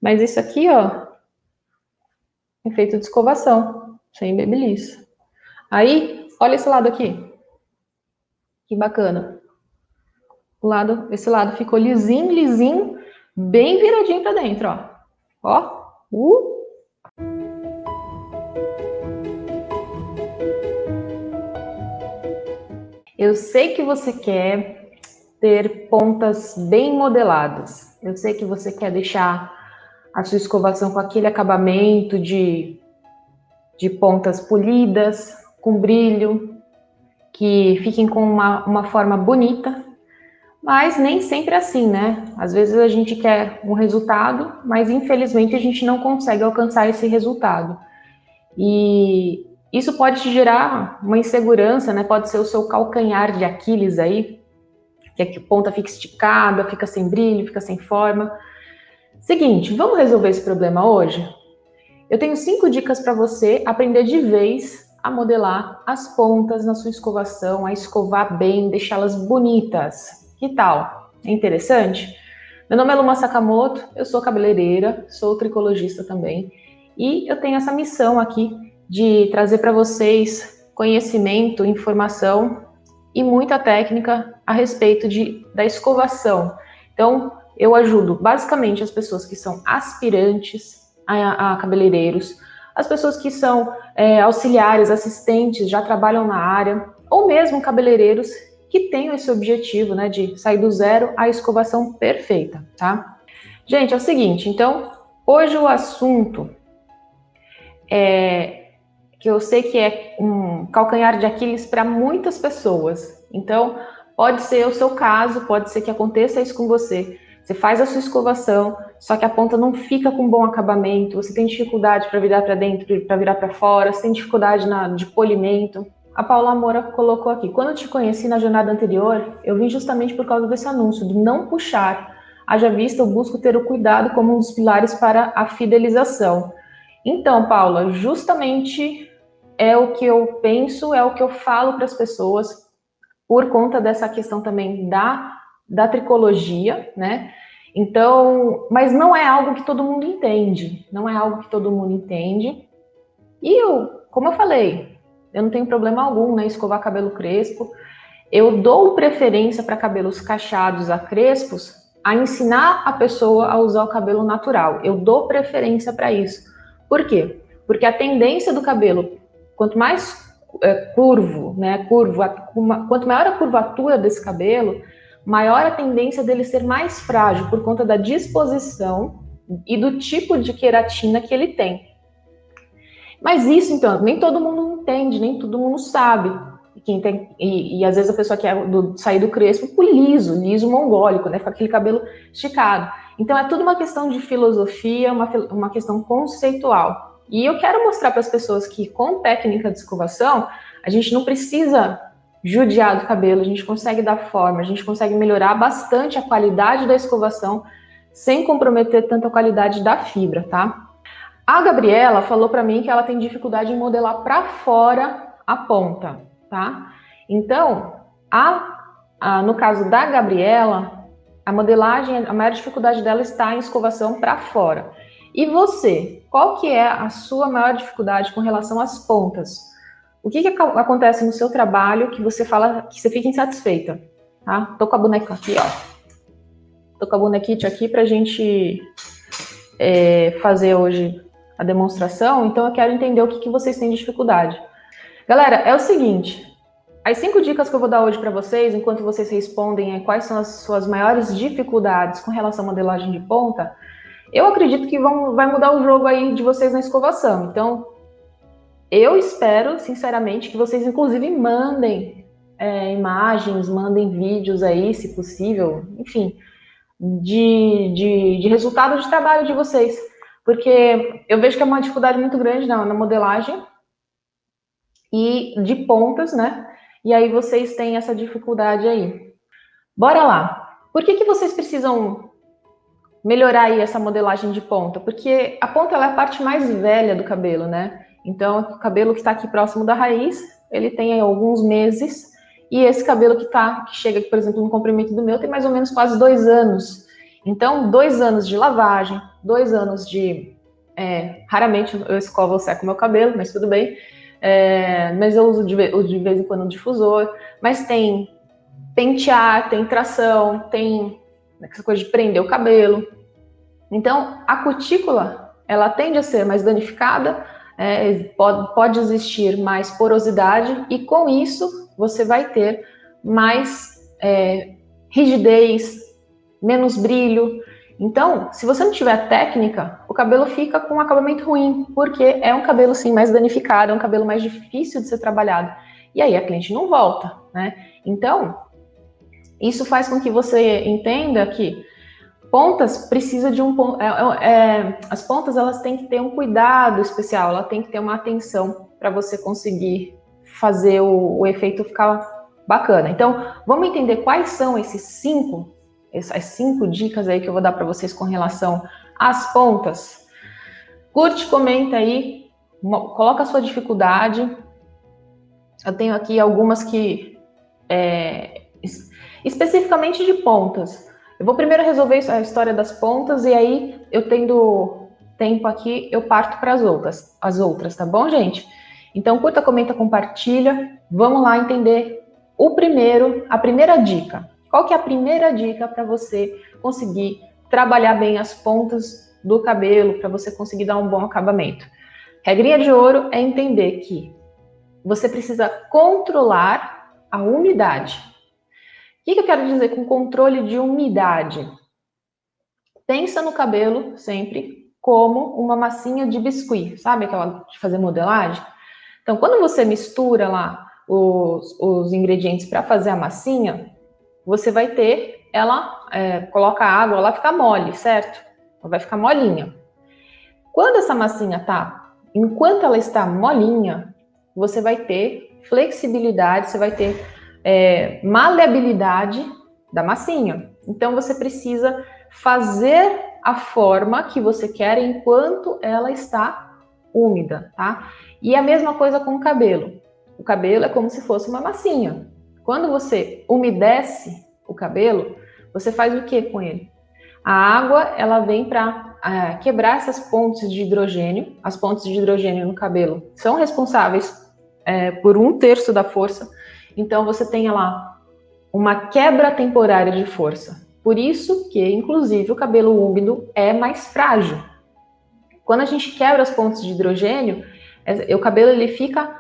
Mas isso aqui, ó, é feito de escovação, sem babyliss. Aí, olha esse lado aqui. Que bacana. Esse lado ficou lisinho, lisinho, bem viradinho pra dentro, ó. Ó. Eu sei que você quer ter pontas bem modeladas. Eu sei que você quer deixar a sua escovação com aquele acabamento de pontas polidas, com brilho, que fiquem com uma forma bonita, mas nem sempre é assim, né? Às vezes a gente quer um resultado, mas infelizmente a gente não consegue alcançar esse resultado. E isso pode te gerar uma insegurança, né? Pode ser o seu calcanhar de Aquiles aí, que a ponta fica esticada, fica sem brilho, fica sem forma. Seguinte, vamos resolver esse problema hoje? Eu tenho 5 dicas para você aprender de vez a modelar as pontas na sua escovação, a escovar bem, deixá-las bonitas. Que tal? É interessante? Meu nome é Luma Sakamoto, eu sou cabeleireira, sou tricologista também, e eu tenho essa missão aqui de trazer para vocês conhecimento, informação e muita técnica a respeito da escovação. Então, eu ajudo basicamente as pessoas que são aspirantes a cabeleireiros, as pessoas que são auxiliares, assistentes, já trabalham na área, ou mesmo cabeleireiros que tenham esse objetivo, né, de sair do zero à escovação perfeita, tá? Gente, é o seguinte, então, hoje o assunto que eu sei que é um calcanhar de Aquiles para muitas pessoas. Então, pode ser o seu caso, pode ser que aconteça isso com você. Você faz a sua escovação, só que a ponta não fica com bom acabamento, você tem dificuldade para virar para dentro, para virar para fora, você tem dificuldade de polimento. A Paula Moura colocou aqui, quando eu te conheci na jornada anterior, eu vim justamente por causa desse anúncio, do não puxar. Haja vista, eu busco ter o cuidado como um dos pilares para a fidelização. Então, Paula, justamente é o que eu penso, é o que eu falo para as pessoas, por conta dessa questão também da tricologia, né? Então, mas não é algo que todo mundo entende, não é algo que todo mundo entende. E como eu falei, eu não tenho problema algum, né, escovar cabelo crespo. Eu dou preferência para cabelos cacheados a crespos, a ensinar a pessoa a usar o cabelo natural. Eu dou preferência para isso. Por quê? Porque a tendência do cabelo, quanto mais curvo, né, quanto maior a curvatura desse cabelo, maior a tendência dele ser mais frágil por conta da disposição e do tipo de queratina que ele tem. Mas isso, então, nem todo mundo entende, nem todo mundo sabe. E às vezes a pessoa quer sair do crespo pro liso mongólico, né? Com aquele cabelo esticado. Então é tudo uma questão de filosofia, uma questão conceitual. E eu quero mostrar para as pessoas que com técnica de escovação, a gente não precisa judiar do cabelo, a gente consegue dar forma, a gente consegue melhorar bastante a qualidade da escovação sem comprometer tanto a qualidade da fibra, tá? A Gabriela falou para mim que ela tem dificuldade em modelar para fora a ponta, tá? Então, no caso da Gabriela, a modelagem, a maior dificuldade dela está em escovação para fora. E você, qual que é a sua maior dificuldade com relação às pontas? O que acontece no seu trabalho que você fala que você fica insatisfeita? Tá? Tô com a boneca aqui, ó. Tô com a bonequite aqui pra gente fazer hoje a demonstração, então eu quero entender o que vocês têm de dificuldade. Galera, é o seguinte, as 5 dicas que eu vou dar hoje para vocês, enquanto vocês respondem quais são as suas maiores dificuldades com relação à modelagem de ponta, eu acredito que vai mudar o jogo aí de vocês na escovação. Então, eu espero, sinceramente, que vocês inclusive mandem imagens, mandem vídeos aí, se possível, enfim, de resultado de trabalho de vocês. Porque eu vejo que é uma dificuldade muito grande na modelagem e de pontas, né? E aí vocês têm essa dificuldade aí. Bora lá. Por que vocês precisam melhorar aí essa modelagem de ponta? Porque a ponta ela é a parte mais velha do cabelo, né? Então, o cabelo que está aqui próximo da raiz, ele tem aí alguns meses, e esse cabelo que chega aqui, por exemplo, no comprimento do meu, tem mais ou menos quase 2 anos. Então, 2 anos de lavagem, 2 anos de... raramente eu escovo ou seco meu cabelo, mas tudo bem. Mas eu uso de vez em quando um difusor. Mas tem pentear, tem tração, tem essa coisa de prender o cabelo. Então, a cutícula, ela tende a ser mais danificada, pode existir mais porosidade, e com isso você vai ter mais rigidez, menos brilho. Então, se você não tiver técnica, o cabelo fica com um acabamento ruim, porque é um cabelo sim mais danificado, é um cabelo mais difícil de ser trabalhado. E aí a cliente não volta, né? Então, isso faz com que você entenda que pontas precisa de as pontas, elas têm que ter um cuidado especial, ela tem que ter uma atenção para você conseguir fazer o efeito ficar bacana. Então, vamos entender quais são essas 5 dicas aí que eu vou dar para vocês com relação às pontas. Curte, comenta aí, coloca a sua dificuldade. Eu tenho aqui algumas que especificamente de pontas. Eu vou primeiro resolver a história das pontas, e aí, eu tendo tempo aqui, eu parto para as outras, tá bom, gente? Então, curta, comenta, compartilha. Vamos lá entender a primeira dica. Qual que é a primeira dica para você conseguir trabalhar bem as pontas do cabelo, para você conseguir dar um bom acabamento? Regrinha de ouro é entender que você precisa controlar a umidade. O que eu quero dizer com controle de umidade? Pensa no cabelo sempre como uma massinha de biscuit, sabe aquela de fazer modelagem? Então, quando você mistura lá os ingredientes para fazer a massinha, você vai ter ela, coloca água, ela fica mole, certo? Ela vai ficar molinha. Quando essa massinha enquanto ela está molinha, você vai ter flexibilidade, você vai ter maleabilidade da massinha. Então, você precisa fazer a forma que você quer enquanto ela está úmida, tá? E a mesma coisa com o cabelo. O cabelo é como se fosse uma massinha. Quando você umedece o cabelo, você faz o que com ele? A água, ela vem para quebrar essas pontes de hidrogênio. As pontes de hidrogênio no cabelo são responsáveis por 1/3 da força. Então, você tem lá uma quebra temporária de força. Por isso que, inclusive, o cabelo úmido é mais frágil. Quando a gente quebra as pontes de hidrogênio, o cabelo ele fica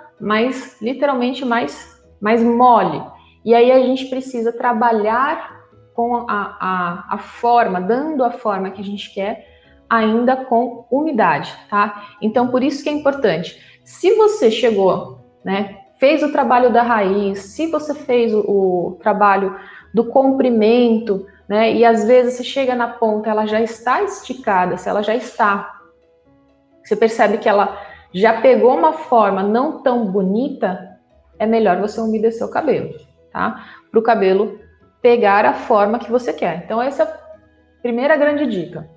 literalmente mais mole. E aí a gente precisa trabalhar com a forma, dando a forma que a gente quer, ainda com umidade, tá? Então, por isso que é importante. Se você chegou, né, fez o trabalho da raiz, se você fez o trabalho do comprimento, né, e às vezes você chega na ponta, ela já está esticada, se ela já está, você percebe que ela já pegou uma forma não tão bonita, é melhor você umedecer o cabelo, tá? Para o cabelo pegar a forma que você quer. Então, essa é a primeira grande dica.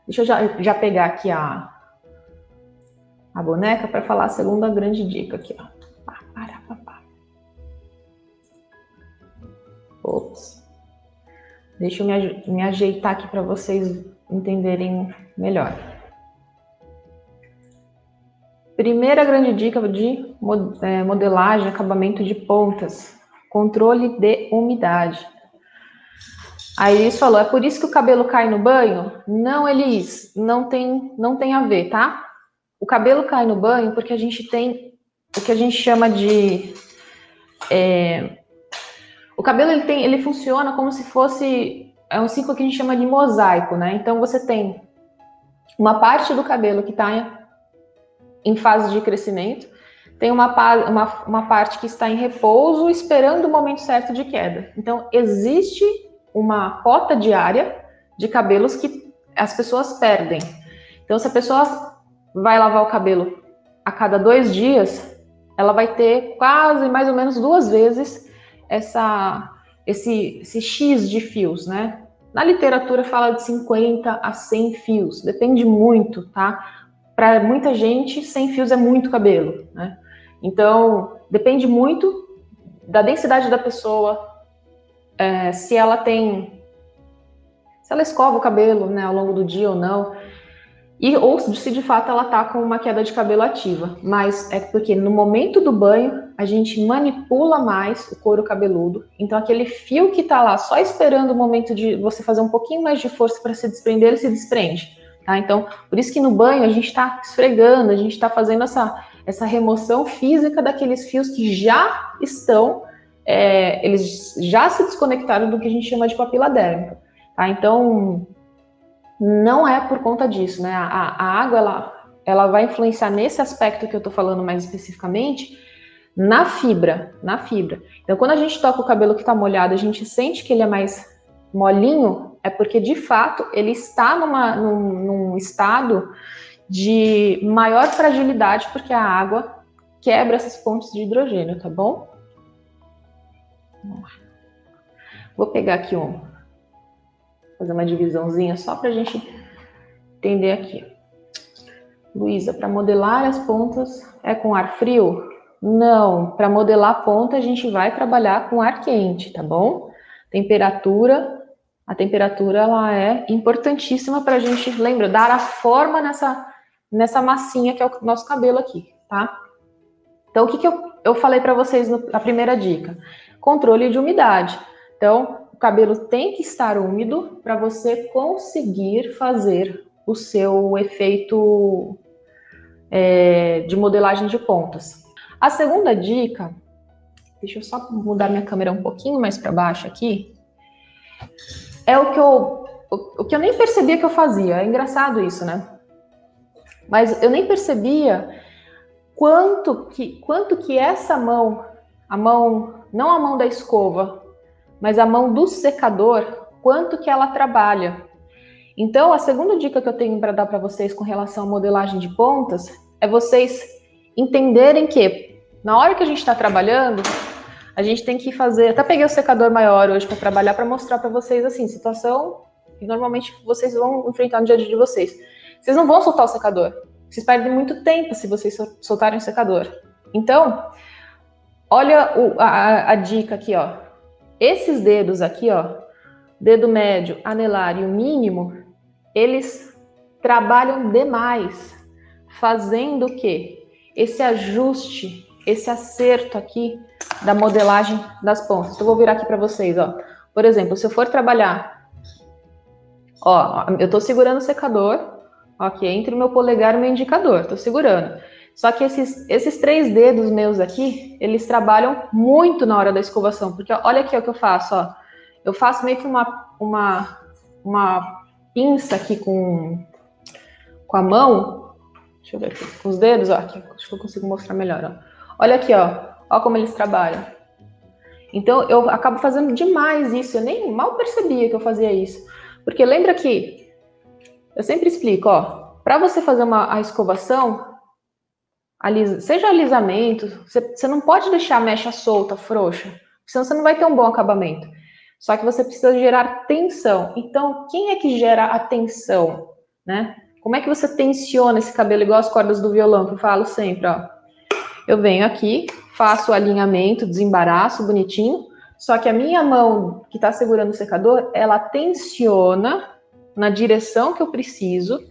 Deixa eu já pegar aqui a boneca para falar a segunda grande dica aqui, ó. Ops. Deixa eu me ajeitar aqui para vocês entenderem melhor. Primeira grande dica de modelagem, acabamento de pontas, controle de umidade. A Iris falou, é por isso que o cabelo cai no banho? Não, Elis, não tem a ver, tá? O cabelo cai no banho porque a gente tem o que a gente chama de... o cabelo ele funciona como se fosse... É um ciclo que a gente chama de mosaico, né? Então você tem uma parte do cabelo que está em fase de crescimento, tem uma parte que está em repouso, esperando o momento certo de queda. Então, existe uma cota diária de cabelos que as pessoas perdem. Então, se a pessoa vai lavar o cabelo a cada 2 dias, ela vai ter quase mais ou menos 2 vezes esse X de fios, né? Na literatura fala de 50 a 100 fios, depende muito, tá? Para muita gente, 100 fios é muito cabelo, né? Então, depende muito da densidade da pessoa, se ela tem ela escova o cabelo, né, ao longo do dia ou não. Ou se de fato ela tá com uma queda de cabelo ativa. Mas é porque no momento do banho, a gente manipula mais o couro cabeludo. Então aquele fio que tá lá só esperando o momento de você fazer um pouquinho mais de força para se desprender, ele se desprende. Tá? Então, por isso que no banho a gente está esfregando, a gente está fazendo essa remoção física daqueles fios que já estão, eles já se desconectaram do que a gente chama de papila dérmica. Tá? Então, não é por conta disso, né? A água, ela vai influenciar nesse aspecto que eu tô falando mais especificamente, na fibra. Então, quando a gente toca o cabelo que tá molhado, a gente sente que ele é mais molinho, é porque, de fato, ele está num estado de maior fragilidade, porque a água quebra essas pontes de hidrogênio, tá bom? Vou pegar aqui fazer uma divisãozinha só para a gente entender aqui. Luísa, para modelar as pontas é com ar frio? Não, para modelar a ponta a gente vai trabalhar com ar quente, tá bom? A temperatura ela é importantíssima para a gente, lembra, dar a forma nessa massinha que é o nosso cabelo aqui, tá? Então, o que eu falei para vocês na primeira dica? Controle de umidade. Então, o cabelo tem que estar úmido para você conseguir fazer o seu efeito de modelagem de pontas. A segunda dica, deixa eu só mudar minha câmera um pouquinho mais para baixo aqui, é o que eu nem percebia que eu fazia. É engraçado isso, né? Mas eu nem percebia quanto que essa mão, não a mão da escova, mas a mão do secador, quanto que ela trabalha. Então, a segunda dica que eu tenho para dar para vocês com relação à modelagem de pontas é vocês entenderem que na hora que a gente está trabalhando, a gente tem que fazer. Até peguei o secador maior hoje para trabalhar, para mostrar para vocês assim, situação que normalmente vocês vão enfrentar no dia a dia de vocês. Vocês não vão soltar o secador. Vocês perdem muito tempo se vocês soltarem o secador. Então, olha a dica aqui, ó. Esses dedos aqui, ó, dedo médio, anelar e o mínimo, eles trabalham demais, fazendo o quê? Esse ajuste, esse acerto aqui da modelagem das pontas. Então, eu vou virar aqui para vocês, ó. Por exemplo, se eu for trabalhar, ó, eu tô segurando o secador, ok? Entre o meu polegar e o meu indicador, tô segurando. Só que esses 3 dedos meus aqui, eles trabalham muito na hora da escovação, porque ó, olha aqui o que eu faço, ó. Eu faço meio que uma pinça aqui com a mão, deixa eu ver aqui, com os dedos, ó, aqui, acho que eu consigo mostrar melhor, ó. Olha aqui, ó como eles trabalham. Então, eu acabo fazendo demais isso, eu nem mal percebia que eu fazia isso. Porque lembra que, eu sempre explico, ó, para você fazer a escovação, seja alisamento, você não pode deixar a mecha solta, frouxa, senão você não vai ter um bom acabamento. Só que você precisa gerar tensão. Então, quem é que gera a tensão, né? Como é que você tensiona esse cabelo igual as cordas do violão, que eu falo sempre, ó. Eu venho aqui, faço o alinhamento, desembaraço bonitinho, só que a minha mão que está segurando o secador, ela tensiona na direção que eu preciso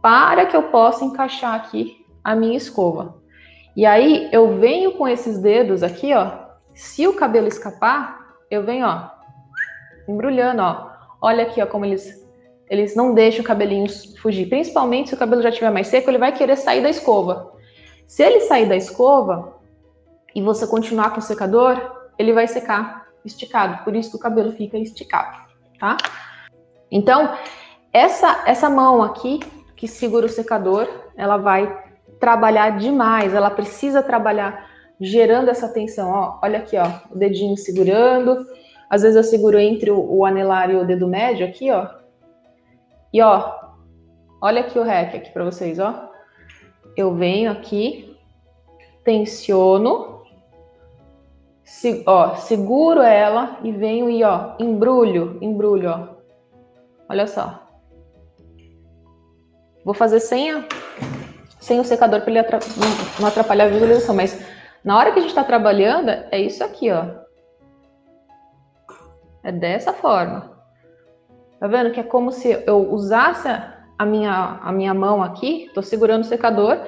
para que eu possa encaixar aqui a minha escova. E aí eu venho com esses dedos aqui, ó. Se o cabelo escapar, eu venho, ó, embrulhando, ó. Olha aqui, ó, como eles não deixam o cabelinho fugir. Principalmente se o cabelo já estiver mais seco, ele vai querer sair da escova. Se ele sair da escova e você continuar com o secador, ele vai secar esticado. Por isso que o cabelo fica esticado, tá? Então, essa mão aqui que segura o secador, ela vai trabalhar demais. Ela precisa trabalhar gerando essa tensão. Ó, olha aqui, ó, o dedinho segurando. Às vezes eu seguro entre o anelar e o dedo médio aqui, ó. E ó, olha aqui o rec aqui para vocês, ó. Eu venho aqui, tensiono, seguro ela e venho e ó, embrulho, ó. Olha só. Vou fazer sem o secador para ele não atrapalhar a visualização, mas na hora que a gente está trabalhando, é isso aqui, ó. É dessa forma. Tá vendo que é como se eu usasse a minha mão aqui, tô segurando o secador,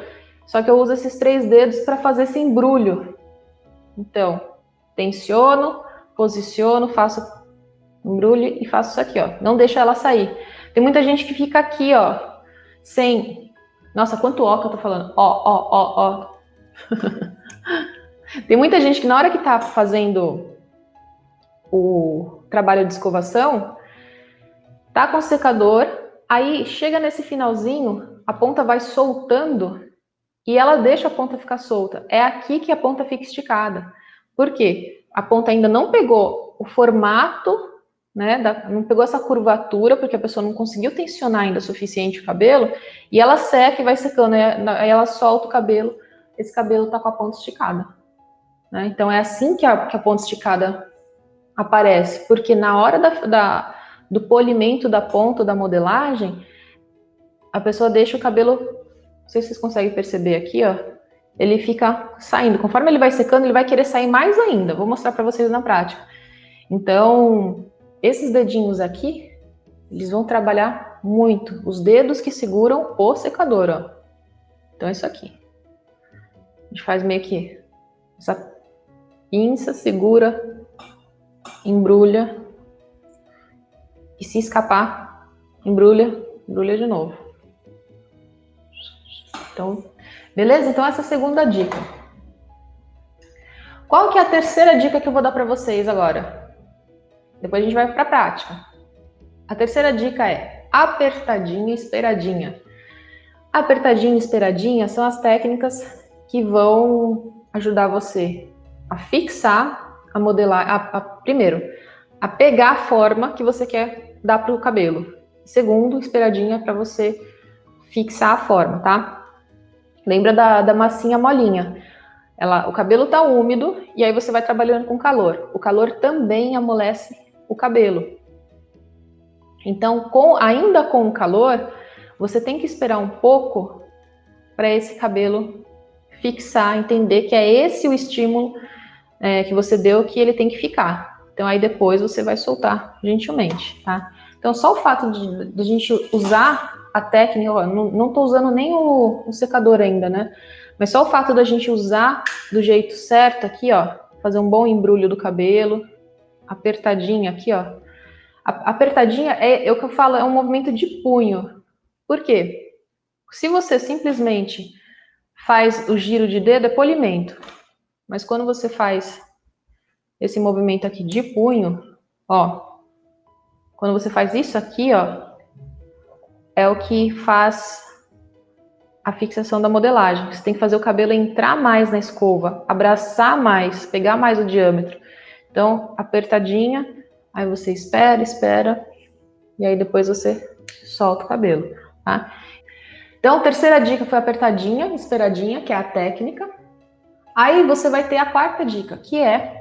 só que eu uso esses 3 dedos para fazer esse embrulho. Então, tensiono, posiciono, faço embrulho e faço isso aqui, ó. Não deixo ela sair. Tem muita gente que fica aqui, ó, sem... Nossa, quanto ó que eu tô falando. Ó. Tem muita gente que na hora que tá fazendo o trabalho de escovação, tá com o secador, aí chega nesse finalzinho, a ponta vai soltando e ela deixa a ponta ficar solta. É aqui que a ponta fica esticada. Por quê? A ponta ainda não pegou o formato, né? Não pegou essa curvatura, porque a pessoa não conseguiu tensionar ainda o suficiente o cabelo, e ela seca e vai secando, aí ela solta o cabelo, esse cabelo tá com a ponta esticada. Né? Então é assim que a ponta esticada aparece, porque na hora do polimento da ponta, da modelagem, a pessoa deixa o cabelo, não sei se vocês conseguem perceber aqui, ó, ele fica saindo. Conforme ele vai secando, ele vai querer sair mais ainda. Vou mostrar para vocês na prática. Então, esses dedinhos aqui, eles vão trabalhar muito. Os dedos que seguram o secador, ó. Então, é isso aqui. A gente faz meio que essa pinça, segura, embrulha. E se escapar, embrulha, embrulha de novo. Então, beleza? Então, essa é a segunda dica. Qual que é a terceira dica que eu vou dar para vocês agora? Depois a gente vai para a prática. A terceira dica é apertadinha e esperadinha. Apertadinha e esperadinha são as técnicas que vão ajudar você a fixar, a modelar, primeiro, a pegar a forma que você quer dar para o cabelo. Segundo, esperadinha para você fixar a forma, tá? Lembra da massinha molinha. O cabelo tá úmido e aí você vai trabalhando com calor. O calor também amolece o cabelo. Então, ainda com o calor, você tem que esperar um pouco para esse cabelo fixar, entender que é esse o estímulo que você deu que ele tem que ficar. Então, aí depois você vai soltar gentilmente, tá? Então, só o fato de a gente usar a técnica, ó, não tô usando nem o secador ainda, né? Mas só o fato da gente usar do jeito certo aqui, ó, fazer um bom embrulho do cabelo, apertadinha aqui, ó. Apertadinha é o que eu falo, é um movimento de punho. Por quê? Se você simplesmente faz o giro de dedo, é polimento. Mas quando você faz esse movimento aqui de punho, ó, quando você faz isso aqui, ó, é o que faz a fixação da modelagem. Você tem que fazer o cabelo entrar mais na escova, abraçar mais, pegar mais o diâmetro. Então, apertadinha, aí você espera, e aí depois você solta o cabelo, tá? Então, a terceira dica foi apertadinha, esperadinha, que é a técnica. Aí você vai ter a quarta dica, que é,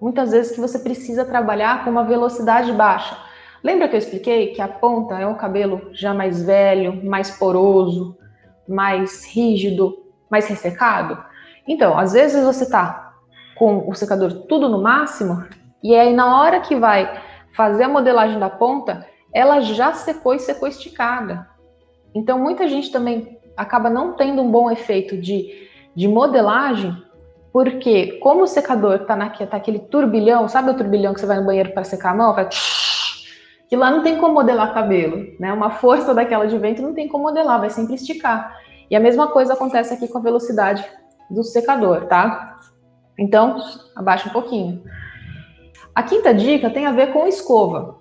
muitas vezes, que você precisa trabalhar com uma velocidade baixa. Lembra que eu expliquei que a ponta é um cabelo já mais velho, mais poroso, mais rígido, mais ressecado? Então, às vezes você tá com o secador tudo no máximo, e aí na hora que vai fazer a modelagem da ponta, ela já secou e secou esticada. Então, muita gente também acaba não tendo um bom efeito de modelagem, porque como o secador tá aquele turbilhão, sabe o turbilhão que você vai no banheiro para secar a mão? Que lá não tem como modelar cabelo, né? Uma força daquela de vento não tem como modelar, vai sempre esticar. E a mesma coisa acontece aqui com a velocidade do secador, tá? Então, abaixa um pouquinho. A quinta dica tem a ver com escova.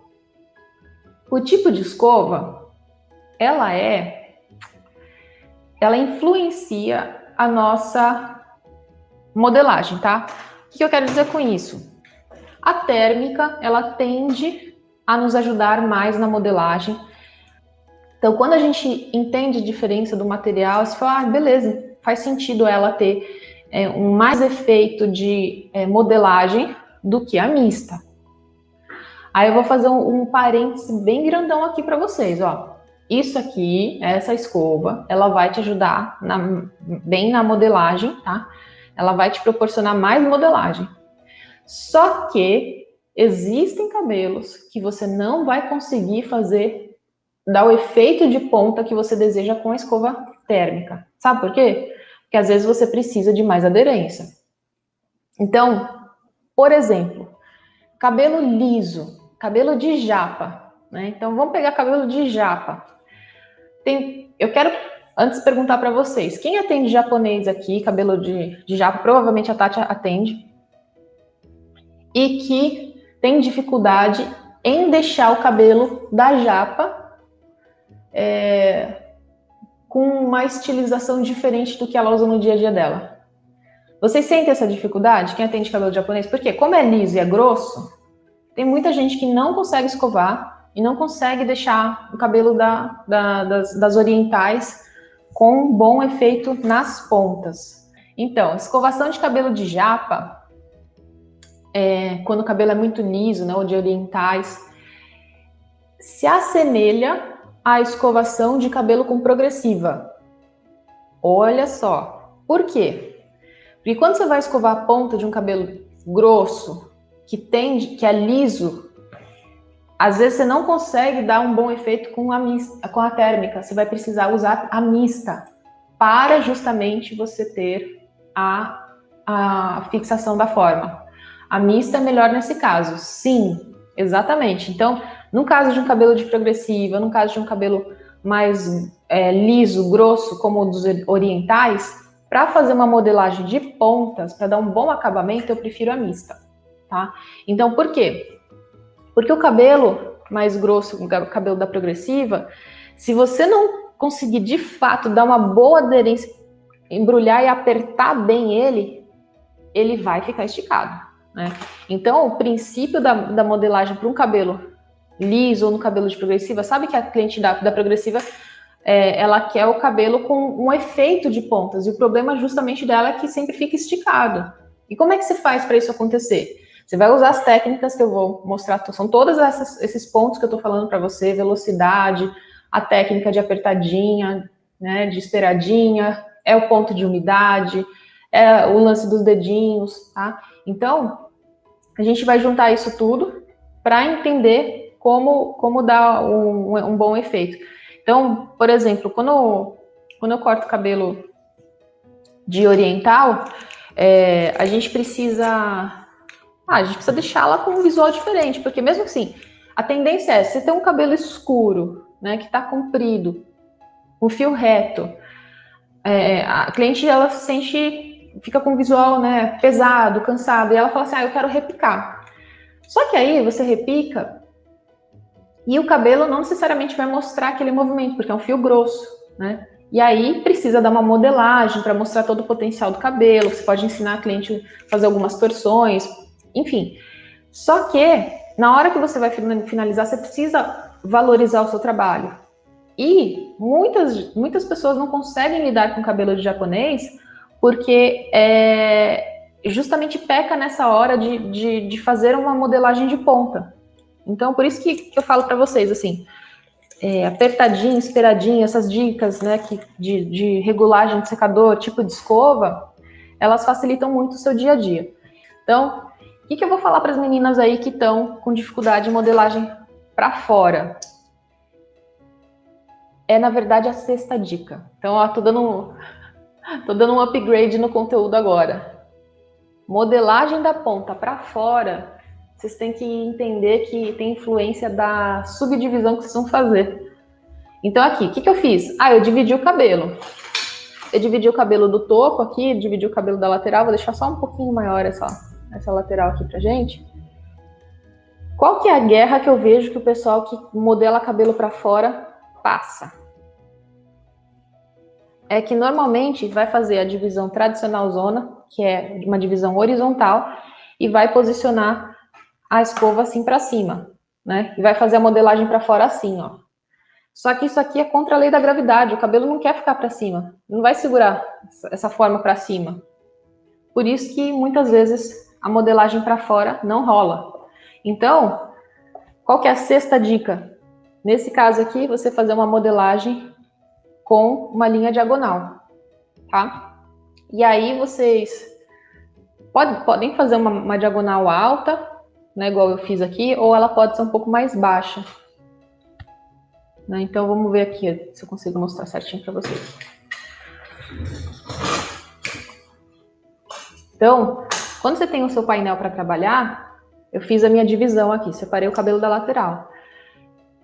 O tipo de escova, ela influencia a nossa modelagem, tá? O que eu quero dizer com isso? A térmica, ela tende a nos ajudar mais na modelagem. Então, quando a gente entende a diferença do material, você fala, beleza, faz sentido ela ter um mais efeito de modelagem do que a mista. Aí eu vou fazer um parêntese bem grandão aqui para vocês, ó. Isso aqui, essa escova, ela vai te ajudar bem na modelagem, tá? Ela vai te proporcionar mais modelagem. Só que Existem cabelos que você não vai conseguir dar o efeito de ponta que você deseja com a escova térmica. Sabe por quê? Porque às vezes você precisa de mais aderência. Então, por exemplo, cabelo liso, cabelo de japa, né? Então vamos pegar cabelo de japa. Eu quero antes perguntar para vocês, quem atende japonês aqui, cabelo de japa, provavelmente a Tati atende, e que tem dificuldade em deixar o cabelo da japa com uma estilização diferente do que ela usa no dia a dia dela. Vocês sentem essa dificuldade? Quem atende cabelo japonês? Porque como é liso e é grosso, tem muita gente que não consegue escovar e não consegue deixar o cabelo das orientais com um bom efeito nas pontas. Então, escovação de cabelo de japa, quando o cabelo é muito liso, né, ou de orientais, se assemelha à escovação de cabelo com progressiva. Olha só. Por quê? Porque quando você vai escovar a ponta de um cabelo grosso, que é liso, às vezes você não consegue dar um bom efeito com a térmica. Você vai precisar usar a mista para justamente você ter a fixação da forma. A mista é melhor nesse caso. Sim, exatamente. Então, no caso de um cabelo de progressiva, no caso de um cabelo mais liso, grosso, como o dos orientais, para fazer uma modelagem de pontas, para dar um bom acabamento, eu prefiro a mista, tá? Então, por quê? Porque o cabelo mais grosso, o cabelo da progressiva, se você não conseguir de fato dar uma boa aderência, embrulhar e apertar bem ele vai ficar esticado, né? Então, o princípio da modelagem para um cabelo liso ou no cabelo de progressiva, sabe que a cliente da progressiva ela quer o cabelo com um efeito de pontas, e o problema justamente dela é que sempre fica esticado. E como é que você faz para isso acontecer? Você vai usar as técnicas que eu vou mostrar, são todos esses pontos que eu estou falando para você, velocidade, a técnica de apertadinha, né, de esperadinha, é o ponto de umidade, é o lance dos dedinhos, tá? Então, a gente vai juntar isso tudo para entender como dar um bom efeito. Então, por exemplo, quando eu corto o cabelo de oriental, a gente precisa deixá-la com um visual diferente, porque mesmo assim, a tendência é, se tem um cabelo escuro, né, que está comprido, um fio reto, a cliente ela se sente, fica com um visual, né, pesado, cansado, e ela fala assim, eu quero repicar. Só que aí você repica e o cabelo não necessariamente vai mostrar aquele movimento, porque é um fio grosso, né? E aí precisa dar uma modelagem para mostrar todo o potencial do cabelo. Você pode ensinar a cliente a fazer algumas torções, enfim. Só que na hora que você vai finalizar, você precisa valorizar o seu trabalho. E muitas pessoas não conseguem lidar com o cabelo de japonês porque justamente peca nessa hora de fazer uma modelagem de ponta. Então, por isso que eu falo para vocês, assim, apertadinho, esperadinho, essas dicas, né, de regulagem de secador, tipo de escova, elas facilitam muito o seu dia a dia. Então, o que eu vou falar para as meninas aí que estão com dificuldade de modelagem para fora? Na verdade, a sexta dica. Então, tô dando um upgrade no conteúdo agora. Modelagem da ponta para fora, vocês têm que entender que tem influência da subdivisão que vocês vão fazer. Então aqui, o que eu fiz? Eu dividi o cabelo. Eu dividi o cabelo do topo aqui, dividi o cabelo da lateral, vou deixar só um pouquinho maior essa lateral aqui pra gente. Qual que é a guerra que eu vejo que o pessoal que modela cabelo para fora passa? É que normalmente vai fazer a divisão tradicional zona, que é uma divisão horizontal, e vai posicionar a escova assim para cima, né? E vai fazer a modelagem para fora assim, ó. Só que isso aqui é contra a lei da gravidade, o cabelo não quer ficar para cima, não vai segurar essa forma para cima. Por isso que muitas vezes a modelagem para fora não rola. Então, qual que é a sexta dica? Nesse caso aqui, você fazer uma modelagem com uma linha diagonal, tá? E aí vocês podem fazer uma diagonal alta, né, igual eu fiz aqui, ou ela pode ser um pouco mais baixa. Né? Então, vamos ver aqui se eu consigo mostrar certinho para vocês. Então, quando você tem o seu painel para trabalhar, eu fiz a minha divisão aqui, separei o cabelo da lateral.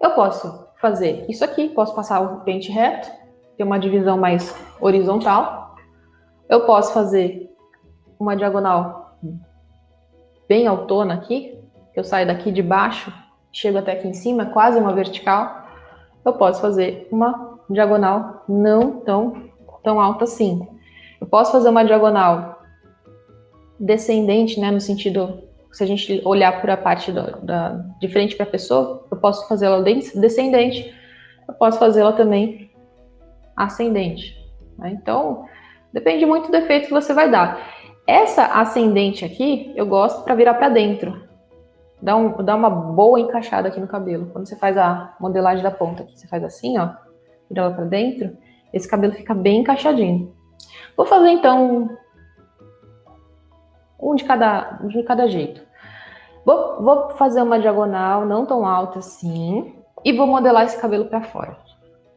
Eu posso fazer isso aqui, posso passar o pente reto, ter uma divisão mais horizontal. Eu posso fazer uma diagonal bem autona aqui, que eu saio daqui de baixo, chego até aqui em cima, quase uma vertical. Eu posso fazer uma diagonal não tão alta assim. Eu posso fazer uma diagonal descendente, né, no sentido, se a gente olhar por a parte de frente para a pessoa, eu posso fazer ela descendente, eu posso fazê-la também ascendente. Né? Então, depende muito do efeito que você vai dar. Essa ascendente aqui, eu gosto para virar para dentro. Dá uma boa encaixada aqui no cabelo. Quando você faz a modelagem da ponta aqui, você faz assim, ó, vira ela para dentro, esse cabelo fica bem encaixadinho. Vou fazer então um de cada jeito. Vou fazer uma diagonal não tão alta assim e vou modelar esse cabelo para fora.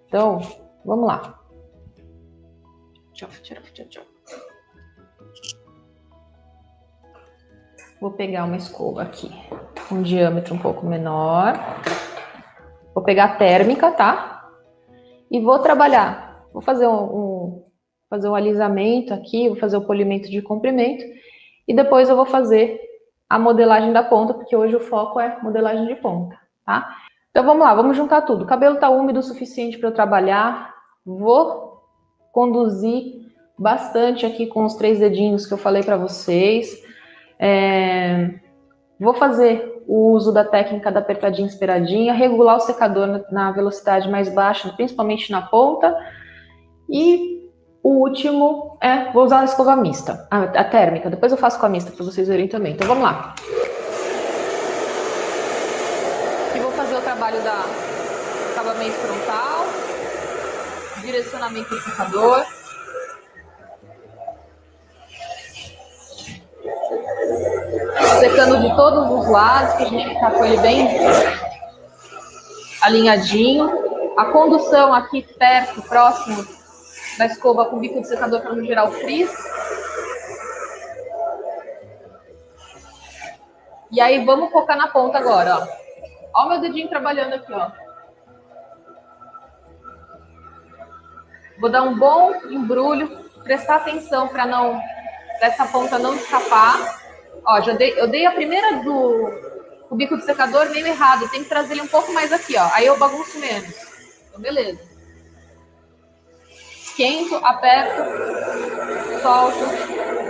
Então, vamos lá. Tchau. Vou pegar uma escova aqui, um diâmetro um pouco menor. Vou pegar a térmica, tá? E vou trabalhar. Vou fazer fazer um alisamento aqui, vou fazer o polimento de comprimento. E depois eu vou fazer a modelagem da ponta, porque hoje o foco é modelagem de ponta, tá? Então vamos lá, vamos juntar tudo. O cabelo tá úmido o suficiente para eu trabalhar. Vou conduzir bastante aqui com os 3 dedinhos que eu falei para vocês. Vou fazer o uso da técnica da apertadinha e esperadinha, regular o secador na velocidade mais baixa, principalmente na ponta. E o último vou usar a escova mista, a térmica. Depois eu faço com a mista para vocês verem também. Então vamos lá. Aqui vou fazer o trabalho da acabamento frontal, direcionamento do secador. Secando de todos os lados, que a gente ficar com ele bem alinhadinho. A condução aqui perto, próximo da escova com o bico de secador para não gerar o frizz. E aí vamos focar na ponta agora, ó. Ó o meu dedinho trabalhando aqui, ó. Vou dar um bom embrulho, prestar atenção para essa ponta não escapar. Ó, eu dei a primeira do bico de secador meio errado, tem que trazer ele um pouco mais aqui, ó. Aí eu bagunço menos. Então, beleza. Esquento, aperto, solto,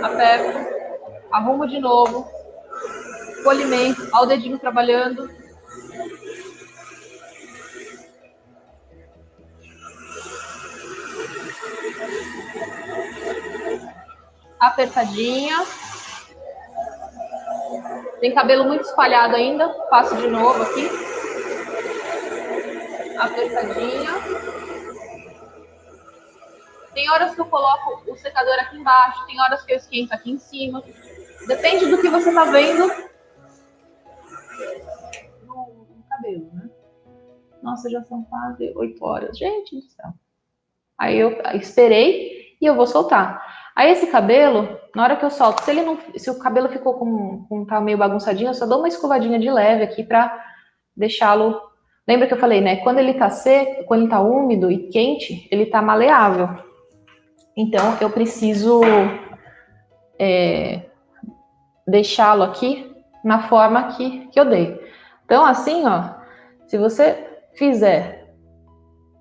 aperto, arrumo de novo, polimento, ó o dedinho trabalhando. Apertadinha. Tem cabelo muito espalhado ainda, passo de novo aqui. Apertadinha. Tem horas que eu coloco o secador aqui embaixo, tem horas que eu esquento aqui em cima. Depende do que você tá vendo no cabelo, né? Nossa, já são quase 8 horas. Gente do céu. Aí eu esperei e eu vou soltar. Aí esse cabelo, na hora que eu solto, se o cabelo ficou tá meio bagunçadinho, eu só dou uma escovadinha de leve aqui pra deixá-lo. Lembra que eu falei, né? Quando ele tá seco, quando ele tá úmido e quente, ele tá maleável. Então eu preciso deixá-lo aqui na forma que eu dei. Então assim, ó, se você fizer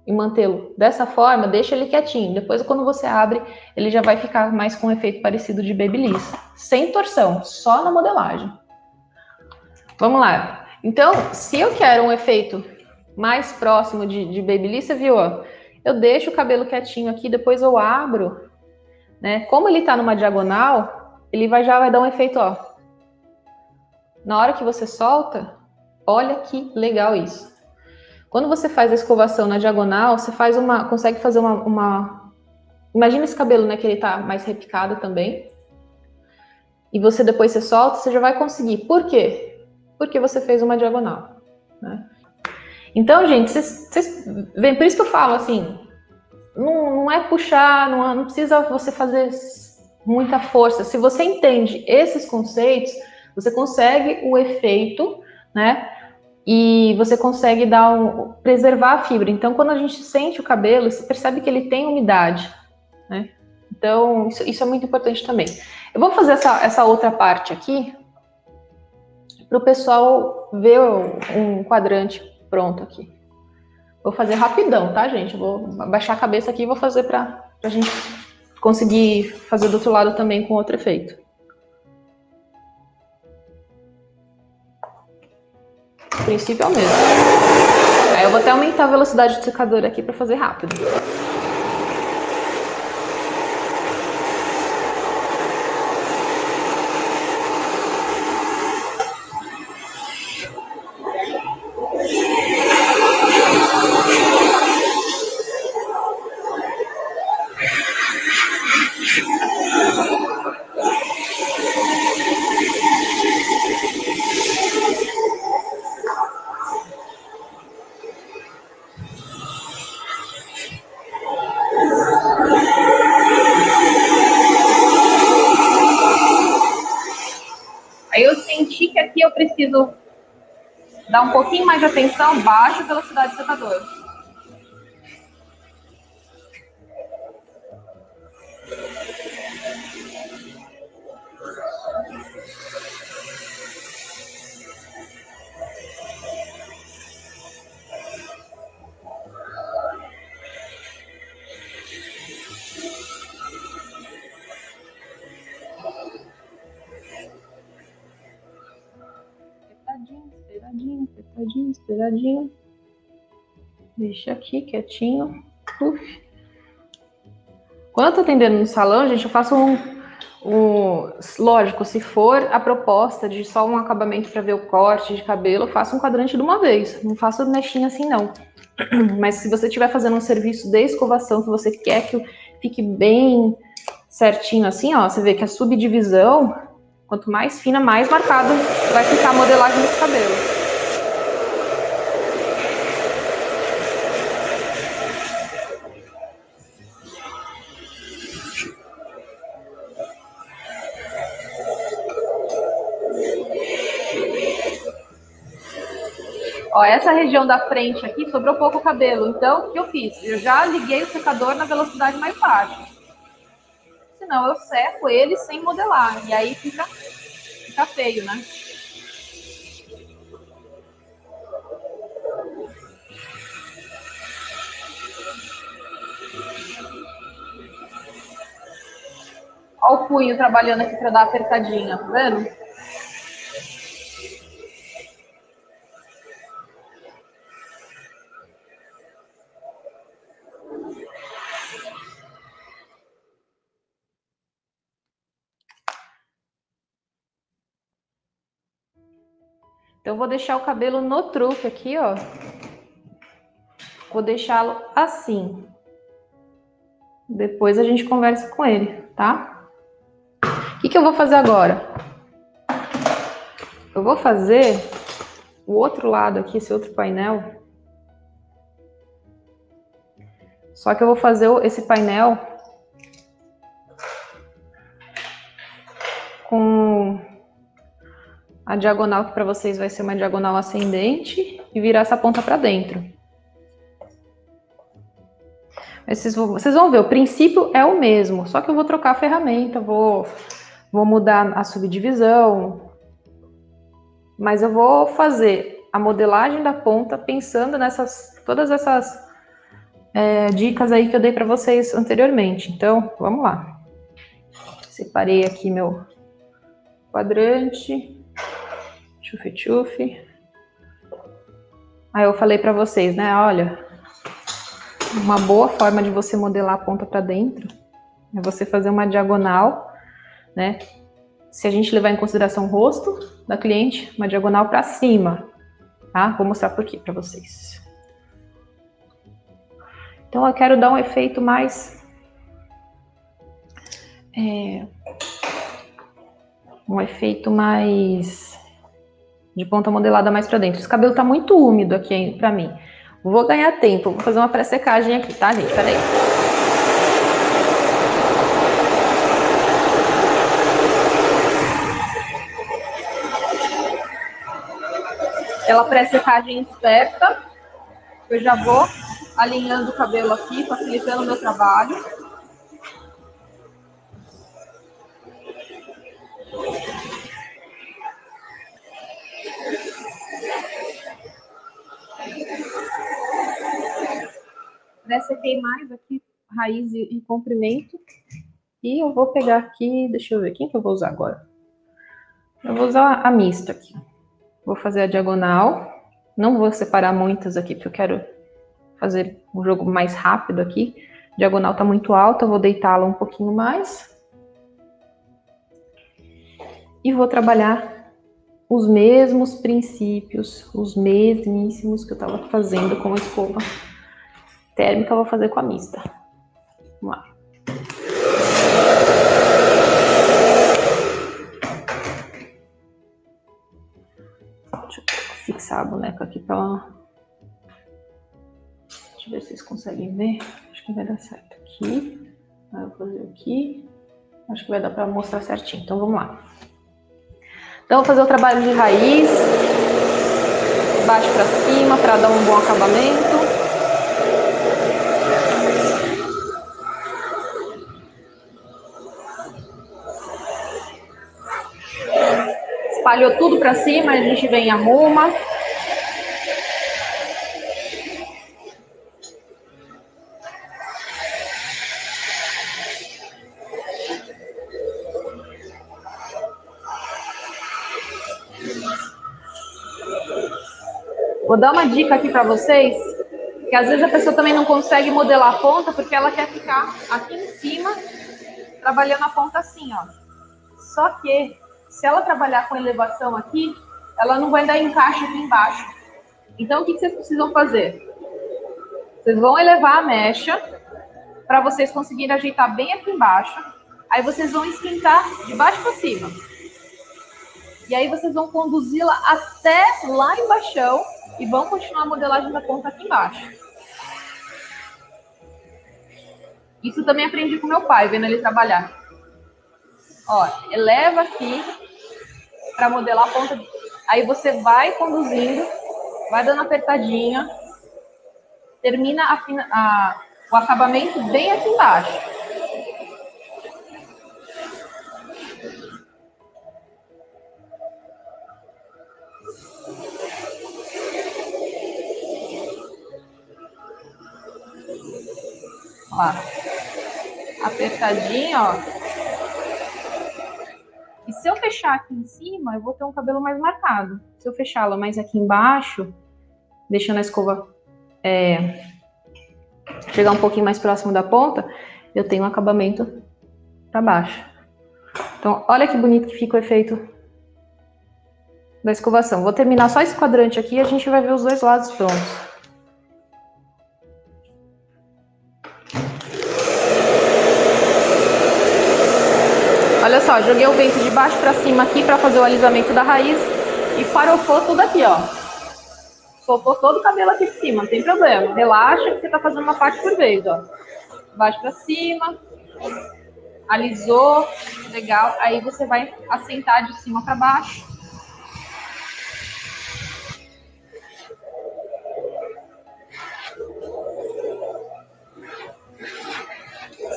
e mantê-lo dessa forma, deixa ele quietinho. Depois, quando você abre, ele já vai ficar mais com um efeito parecido de Babyliss. Sem torção, só na modelagem. Vamos lá. Então, se eu quero um efeito mais próximo de Babyliss, você viu, ó? Eu deixo o cabelo quietinho aqui, depois eu abro, né? Como ele tá numa diagonal, ele já vai dar um efeito, ó. Na hora que você solta, olha que legal isso. Quando você faz a escovação na diagonal, você consegue fazer uma... Imagina esse cabelo, né, que ele tá mais repicado também. E depois você solta, você já vai conseguir. Por quê? porque você fez uma diagonal, né? Então, gente, vocês veem, por isso que eu falo assim, não é puxar, não precisa você fazer muita força. Se você entende esses conceitos, você consegue o efeito, né? E você consegue preservar a fibra. Então, quando a gente sente o cabelo, você percebe que ele tem umidade, né? Então, isso é muito importante também. Eu vou fazer essa outra parte aqui para o pessoal ver um quadrante pronto aqui. Vou fazer rapidão, tá, gente? Vou abaixar a cabeça aqui e vou fazer para a gente conseguir fazer do outro lado também com outro efeito. O princípio é o mesmo. Aí eu vou até aumentar a velocidade do secador aqui para fazer rápido. Aí eu senti que aqui eu preciso dar um pouquinho mais de atenção, baixa a velocidade do secador. Apertadinho. Deixa aqui quietinho. Uf. Quando eu tô atendendo no salão, gente, eu faço lógico, se for a proposta de só um acabamento para ver o corte de cabelo, eu faço um quadrante de uma vez. Não faço mexinha assim, não. Mas se você estiver fazendo um serviço de escovação que você quer que fique bem certinho assim, ó, você vê que a subdivisão, quanto mais fina, mais marcado vai ficar a modelagem desse cabelo. Ó, essa região da frente aqui sobrou pouco cabelo, então o que eu fiz? Eu já liguei o secador na velocidade mais baixa. Senão eu seco ele sem modelar, e aí fica feio, né? Olha o punho trabalhando aqui para dar apertadinha, tá vendo? Então eu vou deixar o cabelo no truque aqui, ó. Vou deixá-lo assim. Depois a gente conversa com ele, tá? O que eu vou fazer agora? Eu vou fazer o outro lado aqui, esse outro painel. Só que eu vou fazer esse painel com a diagonal, que para vocês vai ser uma diagonal ascendente, e virar essa ponta para dentro. Vocês vão ver, o princípio é o mesmo, só que eu vou trocar a ferramenta, vou mudar a subdivisão, mas eu vou fazer a modelagem da ponta pensando todas essas dicas aí que eu dei para vocês anteriormente. Então, vamos lá. Separei aqui meu quadrante, tchufi. Aí eu falei para vocês, né, olha, uma boa forma de você modelar a ponta para dentro é você fazer uma diagonal, né? Se a gente levar em consideração o rosto da cliente, uma diagonal para cima, tá? Vou mostrar por aqui para vocês. Então eu quero dar um efeito mais de ponta modelada mais para dentro. Esse cabelo tá muito úmido aqui para mim. Vou ganhar tempo, vou fazer uma pré-secagem aqui, tá, gente? Peraí. Aquela pré-secagem esperta, eu já vou alinhando o cabelo aqui, facilitando o meu trabalho. Pré-sequei mais aqui, raiz e comprimento. E eu vou pegar aqui, deixa eu ver, quem que eu vou usar agora? Eu vou usar a mista aqui. Vou fazer a diagonal. Não vou separar muitas aqui, porque eu quero fazer um jogo mais rápido aqui. A diagonal tá muito alta, eu vou deitá-la um pouquinho mais. E vou trabalhar os mesmos princípios, os mesmíssimos que eu tava fazendo com a escova térmica, eu vou fazer com a mista. Vamos lá. Deixa eu fixar a boneca aqui pra ela. Deixa eu ver se vocês conseguem ver. Acho que vai dar certo aqui. Aí eu vou fazer aqui. Acho que vai dar pra mostrar certinho. Então vamos lá. Então, vou fazer o trabalho de raiz, baixo para cima, para dar um bom acabamento. Espalhou tudo para cima, a gente vem e arruma. Vou dar uma dica aqui para vocês, que às vezes a pessoa também não consegue modelar a ponta porque ela quer ficar aqui em cima, trabalhando a ponta assim, ó. Só que, se ela trabalhar com elevação aqui, ela não vai dar encaixe aqui embaixo. Então, o que vocês precisam fazer? Vocês vão elevar a mecha para vocês conseguirem ajeitar bem aqui embaixo. Aí vocês vão esquentar de baixo para cima. E aí vocês vão conduzi-la até lá embaixo e vão continuar a modelagem da ponta aqui embaixo. Isso também aprendi com meu pai, vendo ele trabalhar. Ó, eleva aqui para modelar a ponta. Aí você vai conduzindo, vai dando apertadinha, termina o acabamento bem aqui embaixo. Ó, apertadinho, ó. E se eu fechar aqui em cima, eu vou ter um cabelo mais marcado. Se eu fechá-la mais aqui embaixo, deixando a escova chegar um pouquinho mais próximo da ponta, eu tenho um acabamento para baixo. Então, olha que bonito que fica o efeito da escovação. Vou terminar só esse quadrante aqui e a gente vai ver os dois lados prontos. Olha só, joguei o vento de baixo para cima aqui para fazer o alisamento da raiz e farofou tudo aqui, ó. Soltou todo o cabelo aqui de cima, não tem problema. Relaxa que você tá fazendo uma parte por vez, ó. Baixo para cima, alisou, legal. Aí você vai assentar de cima para baixo.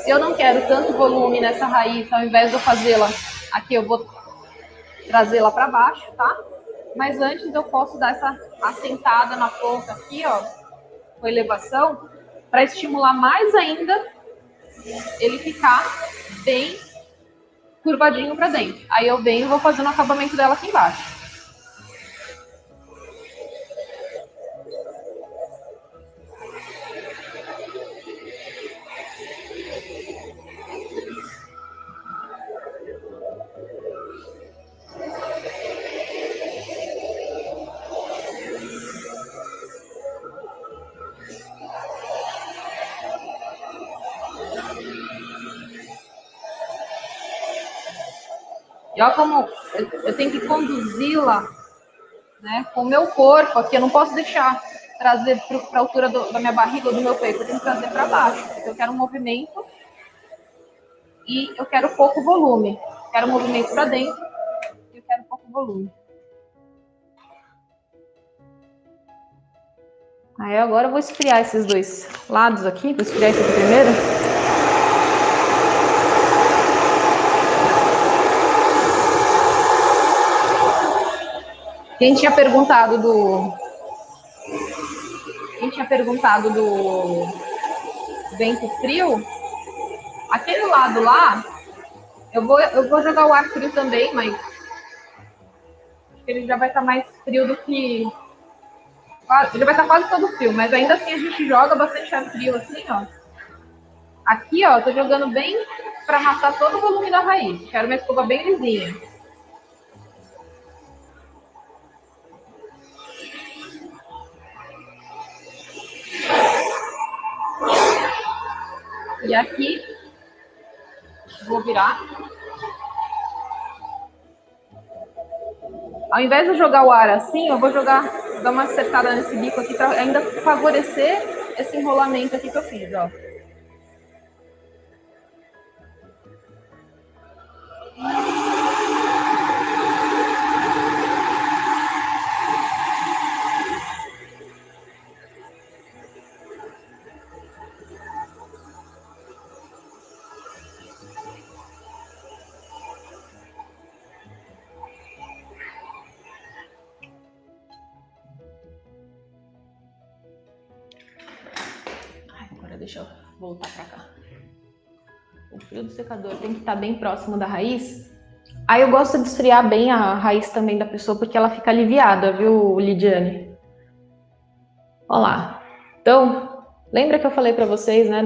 Se eu não quero tanto volume nessa raiz, ao invés de eu fazê-la aqui, eu vou trazê-la para baixo, tá? Mas antes eu posso dar essa assentada na ponta aqui, ó, com elevação, para estimular mais ainda ele ficar bem curvadinho para dentro. Aí eu venho e vou fazendo o acabamento dela aqui embaixo. E olha como eu tenho que conduzi-la né, com o meu corpo aqui. Eu não posso deixar trazer para a altura da minha barriga ou do meu peito, eu tenho que trazer para baixo, porque eu quero um movimento e eu quero pouco volume. Quero um movimento para dentro e eu quero pouco volume. Aí agora eu vou esfriar esses dois lados aqui, vou esfriar esse aqui primeiro. Quem tinha perguntado do vento frio, aquele lado lá, eu vou jogar o ar frio também, mas ele já vai estar mais frio do que... Ele vai estar quase todo frio, mas ainda assim a gente joga bastante ar frio assim, ó. Aqui, ó, eu tô jogando bem para amassar todo o volume da raiz. Quero uma escova bem lisinha. E aqui, vou virar. Ao invés de jogar o ar assim, eu vou dar uma acertada nesse bico aqui para ainda favorecer esse enrolamento aqui que eu fiz, ó. Agora deixa eu voltar para cá. O fio do secador tem que estar bem próximo da raiz. Aí eu gosto de esfriar bem a raiz também da pessoa, porque ela fica aliviada, viu, Lidiane? Olha lá. Então, lembra que eu falei para vocês, né,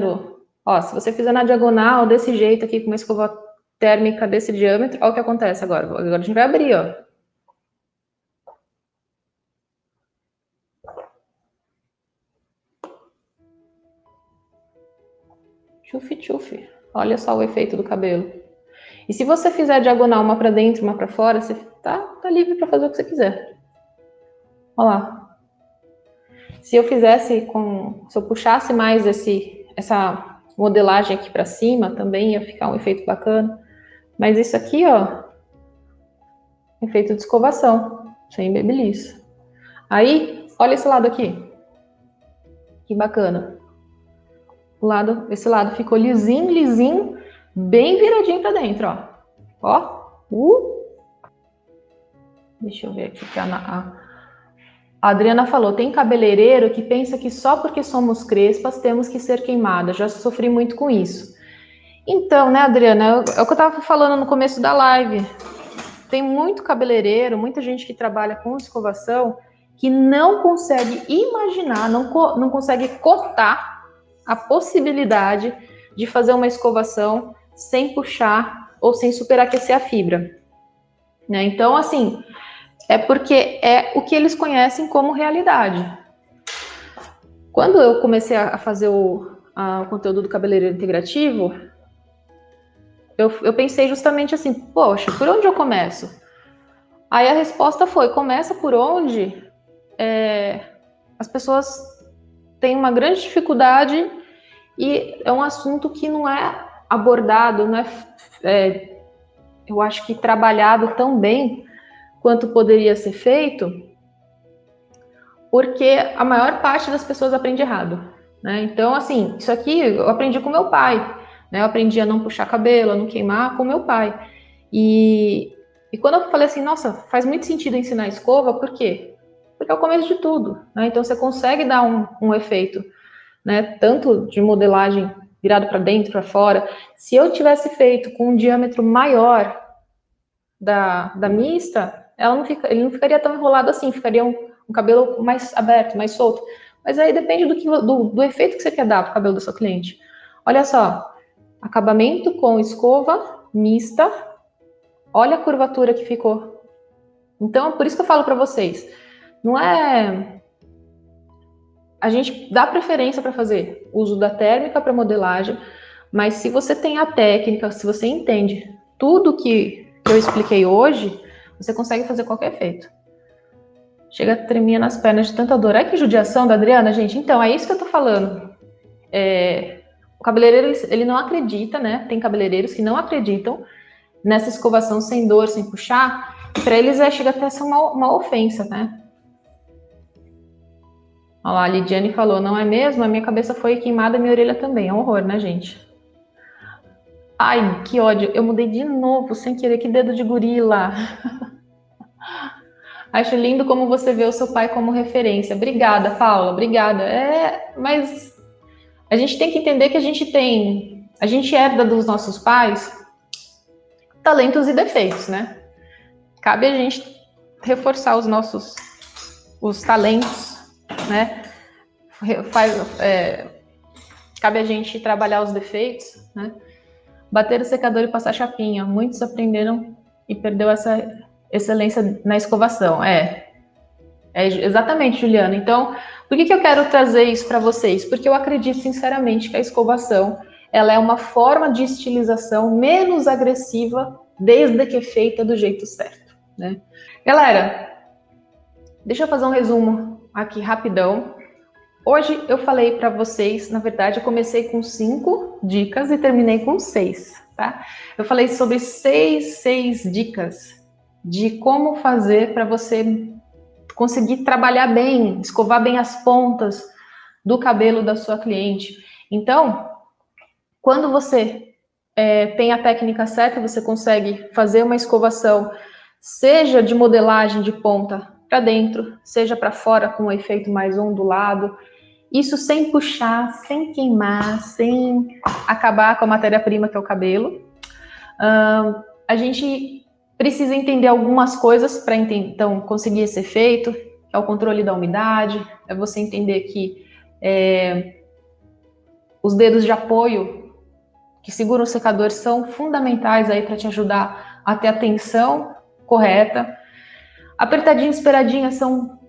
ó, se você fizer na diagonal, desse jeito aqui, com uma escova térmica desse diâmetro, olha o que acontece agora. Agora a gente vai abrir, ó. Tchufi, tchufi. Olha só o efeito do cabelo. E se você fizer diagonal, uma para dentro, uma para fora, você tá livre para fazer o que você quiser. Olha lá. Se eu puxasse mais essa modelagem aqui para cima, também ia ficar um efeito bacana. Mas isso aqui, ó, efeito de escovação, sem babyliss. Aí, olha esse lado aqui. Que bacana. Esse lado ficou lisinho, lisinho, bem viradinho para dentro, ó. Ó. Deixa eu ver aqui que a Adriana falou, tem cabeleireiro que pensa que só porque somos crespas temos que ser queimadas. Já sofri muito com isso. Então, né, Adriana, é o que eu tava falando no começo da live. Tem muito cabeleireiro, muita gente que trabalha com escovação que não consegue imaginar, não consegue cotar a possibilidade de fazer uma escovação sem puxar ou sem superaquecer a fibra. Né? Então, assim, é porque é o que eles conhecem como realidade. Quando eu comecei a fazer o conteúdo do cabeleireiro integrativo, eu pensei justamente assim, poxa, por onde eu começo? Aí a resposta foi, começa por onde as pessoas têm uma grande dificuldade e é um assunto que não é abordado, não eu acho que trabalhado tão bem quanto poderia ser feito, porque a maior parte das pessoas aprende errado, né? Então, assim, isso aqui eu aprendi com meu pai, né? Eu aprendi a não puxar cabelo, a não queimar com meu pai. E quando eu falei assim, nossa, faz muito sentido ensinar escova, por quê? Porque é o começo de tudo, né? Então você consegue dar um efeito, né? Tanto de modelagem virado para dentro, para fora. Se eu tivesse feito com um diâmetro maior da mista, ele não ficaria tão enrolado assim, ficaria um cabelo mais aberto, mais solto. Mas aí depende do efeito que você quer dar para o cabelo da sua cliente. Olha só, acabamento com escova mista, olha a curvatura que ficou. Então, por isso que eu falo para vocês, não é... A gente dá preferência para fazer uso da térmica para modelagem, mas se você tem a técnica, se você entende tudo que eu expliquei hoje, você consegue fazer qualquer efeito. Chega a tremer nas pernas de tanta dor. Ai, que judiação da Adriana, gente. Então, é isso que eu tô falando. O cabeleireiro, ele não acredita, né? Tem cabeleireiros que não acreditam nessa escovação sem dor, sem puxar. Para eles chega até a ser uma ofensa, né? Olha lá, a Lidiane falou, não é mesmo? A minha cabeça foi queimada, minha orelha também. É um horror, né, gente? Ai, que ódio. Eu mudei de novo, sem querer. Que dedo de gorila. Acho lindo como você vê o seu pai como referência. Obrigada, Paula. Obrigada. Mas a gente tem que entender que a gente herda dos nossos pais talentos e defeitos, né? Cabe a gente reforçar os talentos, né? Cabe a gente trabalhar os defeitos, né? Bater o secador e passar chapinha. Muitos aprenderam e perdeu essa excelência na escovação. Exatamente, Juliana. Então, por que eu quero trazer isso para vocês? Porque eu acredito sinceramente que a escovação ela é uma forma de estilização menos agressiva, desde que feita do jeito certo, né? Galera, deixa eu fazer um resumo aqui rapidão. Hoje eu falei para vocês, na verdade, eu comecei com 5 dicas e terminei com 6, tá? Eu falei sobre seis dicas de como fazer para você conseguir trabalhar bem, escovar bem as pontas do cabelo da sua cliente. Então, quando você tem a técnica certa, você consegue fazer uma escovação, seja de modelagem de ponta para dentro, seja para fora com um efeito mais ondulado, isso sem puxar, sem queimar, sem acabar com a matéria-prima que é o cabelo. A gente precisa entender algumas coisas para então conseguir esse efeito, que é o controle da umidade, é você entender que os dedos de apoio que seguram o secador são fundamentais aí para te ajudar a ter a tensão correta. Apertadinha e esperadinha são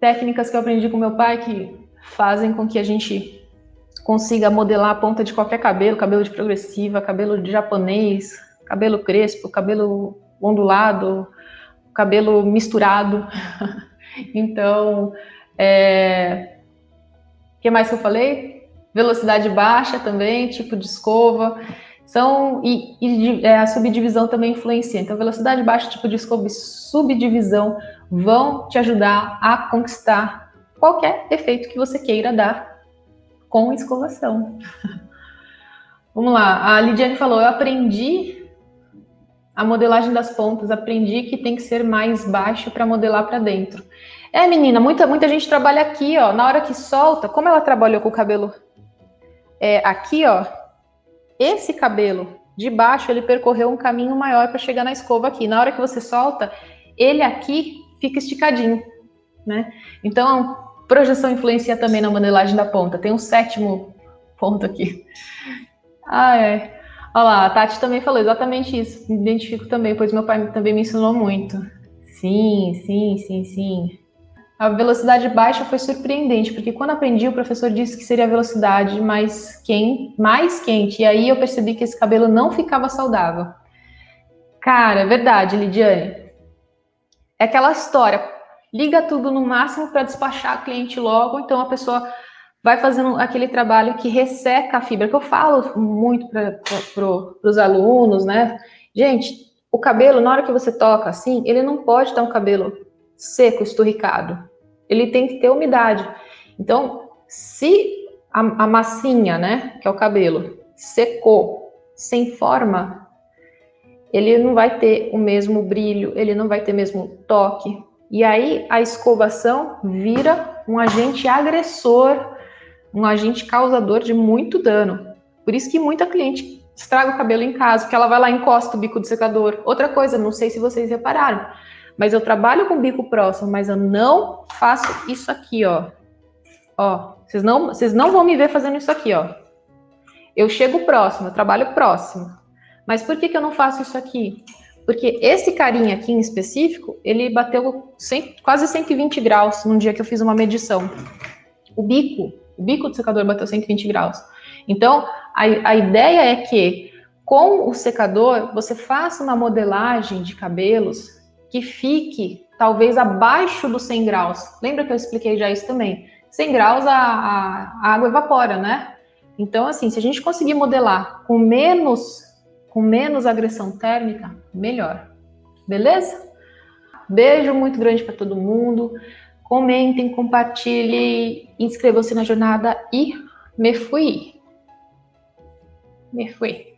técnicas que eu aprendi com meu pai que fazem com que a gente consiga modelar a ponta de qualquer cabelo, cabelo de progressiva, cabelo de japonês, cabelo crespo, cabelo ondulado, cabelo misturado. Então, o que mais que eu falei? Velocidade baixa também, tipo de escova. A subdivisão também influencia. Então, velocidade baixa, tipo de escova e subdivisão vão te ajudar a conquistar qualquer efeito que você queira dar com escovação. Vamos lá, a Lidiane falou, eu aprendi a modelagem das pontas, aprendi que tem que ser mais baixo para modelar para dentro. Menina, muita gente trabalha aqui, ó, na hora que solta, como ela trabalhou com o cabelo aqui, ó, esse cabelo de baixo, ele percorreu um caminho maior para chegar na escova aqui. Na hora que você solta, ele aqui fica esticadinho, né? Então, projeção influencia também na modelagem da ponta. Tem um 7º ponto aqui. Olha lá, a Tati também falou exatamente isso. Me identifico também, pois meu pai também me ensinou muito. Sim. A velocidade baixa foi surpreendente, porque quando aprendi, o professor disse que seria a velocidade mais quente. E aí eu percebi que esse cabelo não ficava saudável. Cara, é verdade, Lidiane. É aquela história. Liga tudo no máximo para despachar a cliente logo, então a pessoa vai fazendo aquele trabalho que resseca a fibra, que eu falo muito para os alunos, né? Gente, o cabelo, na hora que você toca assim, ele não pode estar um cabelo seco, esturricado. Ele tem que ter umidade. Então, se a massinha, né, que é o cabelo, secou, sem forma, ele não vai ter o mesmo brilho, ele não vai ter o mesmo toque. E aí, a escovação vira um agente agressor, um agente causador de muito dano. Por isso que muita cliente estraga o cabelo em casa, porque ela vai lá e encosta o bico do secador. Outra coisa, não sei se vocês repararam, mas eu trabalho com bico próximo, mas eu não faço isso aqui, ó. Ó, vocês não vão me ver fazendo isso aqui, ó. Eu chego próximo, eu trabalho próximo. Mas por que eu não faço isso aqui? Porque esse carinha aqui em específico, ele bateu quase 120 graus num dia que eu fiz uma medição. O bico do secador bateu 120 graus. Então, a ideia é que com o secador, você faça uma modelagem de cabelos que fique talvez abaixo dos 100 graus. Lembra que eu expliquei já isso também? 100 graus a água evapora, né? Então, assim, se a gente conseguir modelar com menos agressão térmica, melhor. Beleza? Beijo muito grande para todo mundo. Comentem, compartilhem, inscrevam-se na jornada e me fui. Me fui.